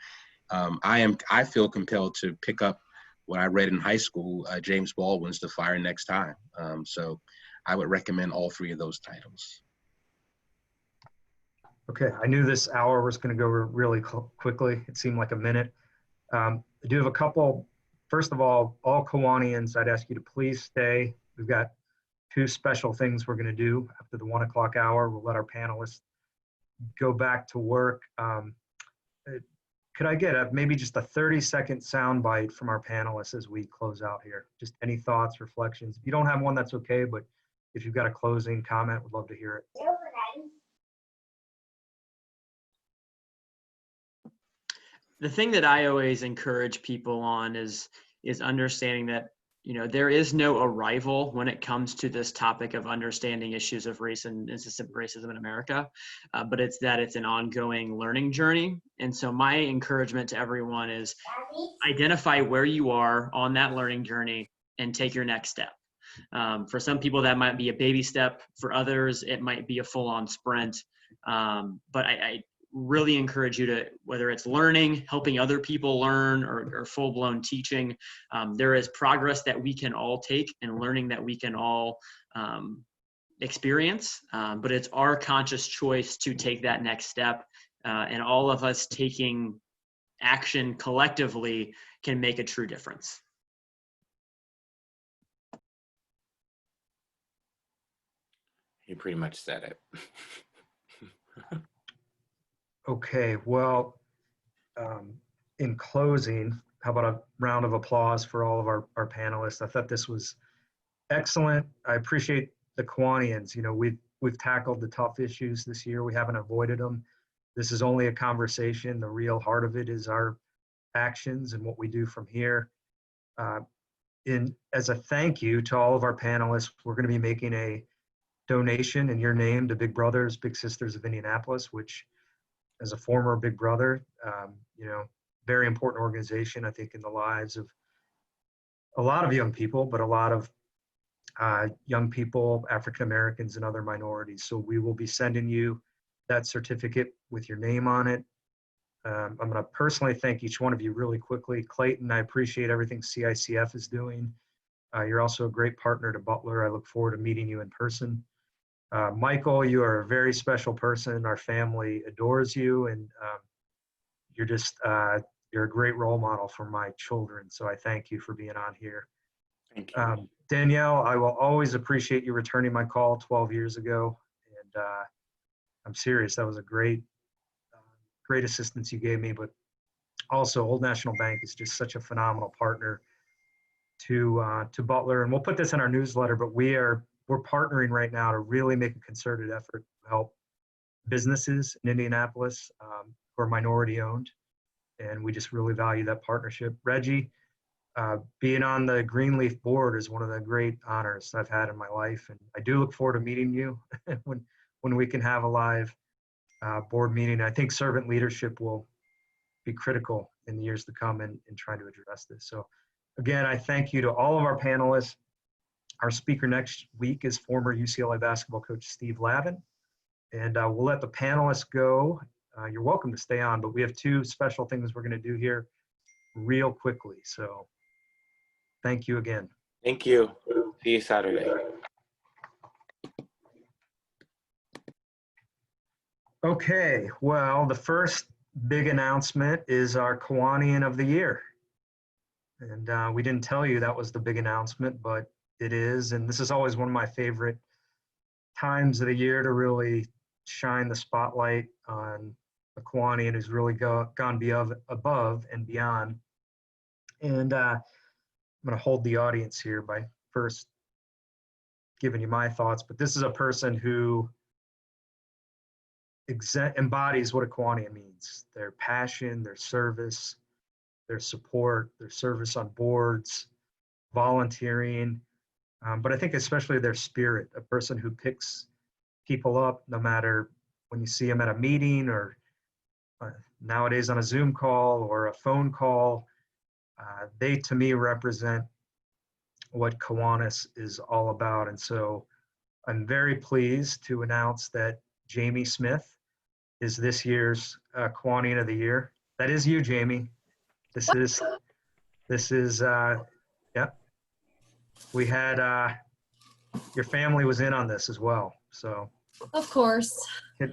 I feel compelled to pick up what I read in high school, James Baldwin's The Fire Next Time. So I would recommend all 3 of those titles. Okay, I knew this hour was going to go really quickly. It seemed like a minute. I do have a couple. First of all Kiwanians, I'd ask you to please stay. We've got 2 special things we're going to do after the 1 o'clock hour. We'll let our panelists go back to work. Could I get maybe just a 30-second soundbite from our panelists as we close out here? Just any thoughts, reflections. If you don't have one, that's okay, but if you've got a closing comment, we'd love to hear it. The thing that I always encourage people on is understanding that, you know, there is no arrival when it comes to this topic of understanding issues of race and systemic racism in America, but it's an ongoing learning journey. And so my encouragement to everyone is identify where you are on that learning journey and take your next step. For some people, that might be a baby step. For others, it might be a full-on sprint. But I really encourage you to, whether it's learning, helping other people learn, or full-blown teaching, there is progress that we can all take and learning that we can all experience, but it's our conscious choice to take that next step, and all of us taking action collectively can make a true difference. You pretty much said it. Okay, well, in closing, how about a round of applause for all of our panelists? I thought this was excellent. I appreciate the Kiwanians. You know, we've tackled the tough issues this year. We haven't avoided them. This is only a conversation. The real heart of it is our actions and what we do from here. as a thank you to all of our panelists, we're going to be making a donation in your name to Big Brothers Big Sisters of Indianapolis, which, as a former Big Brother, very important organization, I think, in the lives of a lot of young people, but a lot of young people, African Americans, and other minorities. So we will be sending you that certificate with your name on it. I'm going to personally thank each one of you really quickly. Clayton, I appreciate everything CICF is doing. You're also a great partner to Butler. I look forward to meeting you in person. Michael, you are a very special person. Our family adores you, and you're just you're a great role model for my children. So I thank you for being on here. Thank you. Danyelle, I will always appreciate you returning my call 12 years ago, and I'm serious. That was a great assistance you gave me. But also, Old National Bank is just such a phenomenal partner to Butler, and we'll put this in our newsletter. But we're partnering right now to really make a concerted effort to help businesses in Indianapolis who are minority owned, and we just really value that partnership. Reggie, being on the Greenleaf board is one of the great honors I've had in my life, and I do look forward to meeting you when we can have a live board meeting. I think servant leadership will be critical in the years to come in trying to address this. So again, I thank you to all of our panelists. Our speaker next week is former UCLA basketball coach Steve Lavin, and we'll let the panelists go. You're welcome to stay on, but we have two special things we're going to do here real quickly. So thank you again. Thank you. See you Saturday. Okay, well, the first big announcement is our Kiwanian of the Year. And we didn't tell you that was the big announcement, but it is. And this is always one of my favorite times of the year to really shine the spotlight on a Kiwanian who's really gone above and beyond. And I'm going to hold the audience here by first giving you my thoughts, but this is a person who embodies what a Kiwanian means: their passion, their service, their support, their service on boards, volunteering, but I think especially their spirit, a person who picks people up no matter when you see them at a meeting or nowadays on a Zoom call or a phone call. They, to me, represent what Kiwanis is all about. And so I'm very pleased to announce that Jamie Smith is this year's Kiwanian of the Year. That is you, Jamie. This is yeah. We had, your family was in on this as well. So. Of course.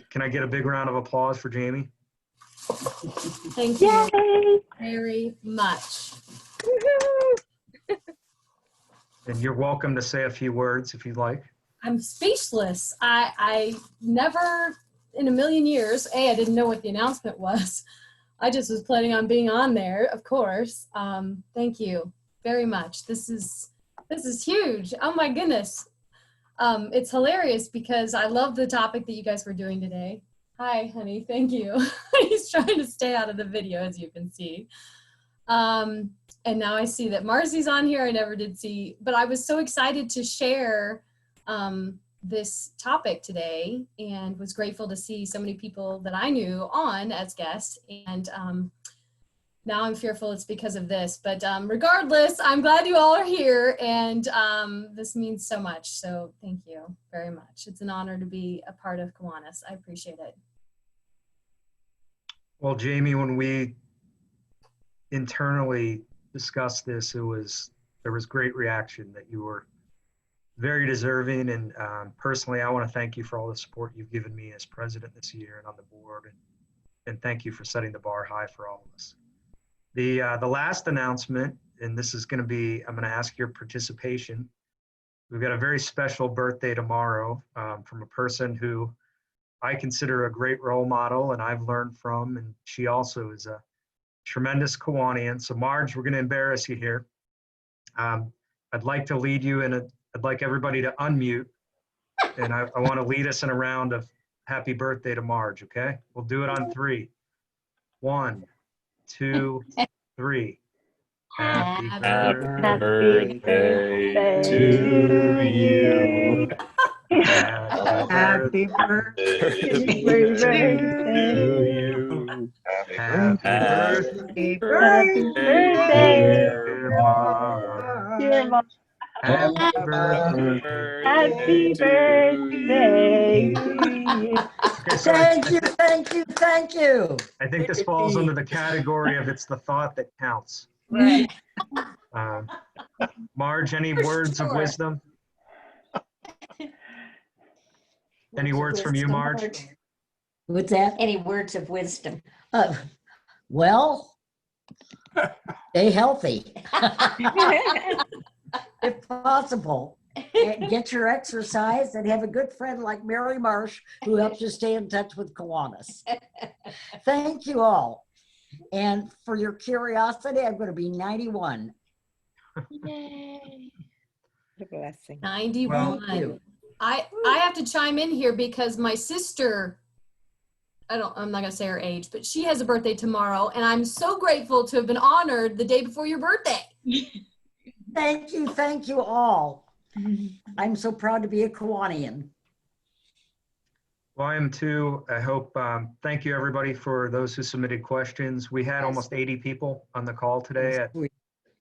Can I get a big round of applause for Jamie? Thank you very much. And you're welcome to say a few words if you'd like. I'm speechless. I never in a million years, I didn't know what the announcement was. I just was planning on being on there, of course. Thank you very much. This is huge. Oh my goodness. It's hilarious because I love the topic that you guys were doing today. Hi, honey. Thank you. He's trying to stay out of the video, as you can see. And now I see that Marcy's on here. I never did see, but I was so excited to share this topic today and was grateful to see so many people that I knew on as guests. And now I'm fearful it's because of this, but regardless, I'm glad you all are here, and this means so much. So thank you very much. It's an honor to be a part of Kiwanis. I appreciate it. Well, Jamie, when we internally discussed this, there was great reaction that you were very deserving. And personally, I want to thank you for all the support you've given me as president this year and on the board. And thank you for setting the bar high for all of us. The last announcement, and this is going to be, I'm going to ask your participation. We've got a very special birthday tomorrow from a person who I consider a great role model and I've learned from, and she also is a tremendous Kiwanian. So Marge, we're going to embarrass you here. I'd like to lead you in I'd like everybody to unmute, and I want to lead us in a round of happy birthday to Marge, okay? We'll do it on 3. 1, 2, 3. Happy Happy birthday to you. Happy birthday to you. Happy Happy birthday, birthday, dear Mom. dear Mom. Happy birthday. Happy birthday to you. Okay, so Thank you, thank you, thank you. I think this falls under the category of it's the thought that counts. Right. Marge, any For words of sure. wisdom? Any words from you, Marge? What's that? Any words of wisdom? Well, stay healthy if possible. And get your exercise and have a good friend like Mary Marsh who helps you stay in touch with Kiwanis. Thank you all. And for your curiosity, I'm going to be 91. Yay. What a blessing. 91. Thank you. I have to chime in here because my sister, I'm not gonna say her age, but she has a birthday tomorrow, and I'm so grateful to have been honored the day before your birthday. Thank you all. I'm so proud to be a Kiwanian. Well, I am too. I hope, thank you everybody for those who submitted questions. We had almost 80 people on the call today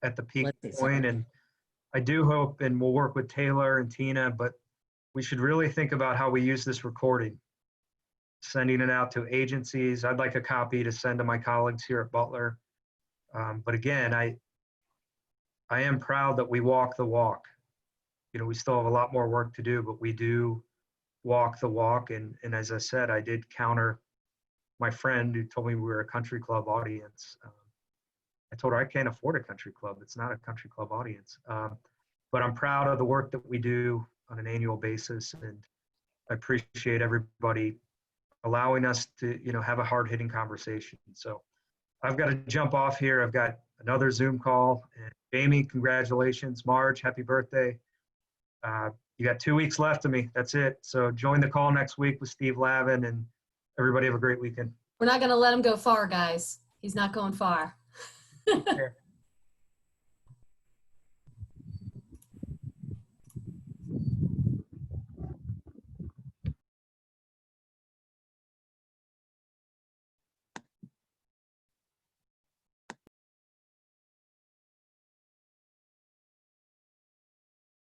at the peak point, and I do hope, and we'll work with Taylor and Tina, but we should really think about how we use this recording, sending it out to agencies. I'd like a copy to send to my colleagues here at Butler. But again, I am proud that we walk the walk. You know, we still have a lot more work to do, but we do walk the walk. And as I said, I did counter my friend who told me we were a country club audience. I told her I can't afford a country club. It's not a country club audience. But I'm proud of the work that we do on an annual basis. And I appreciate everybody allowing us to, you know, have a hard-hitting conversation. So I've got to jump off here. I've got another Zoom call. And Jamie, congratulations. Marge, happy birthday. You got 2 weeks left of me. That's it. So join the call next week with Steve Lavin, and everybody have a great weekend. We're not gonna let him go far, guys. He's not going far. Take care.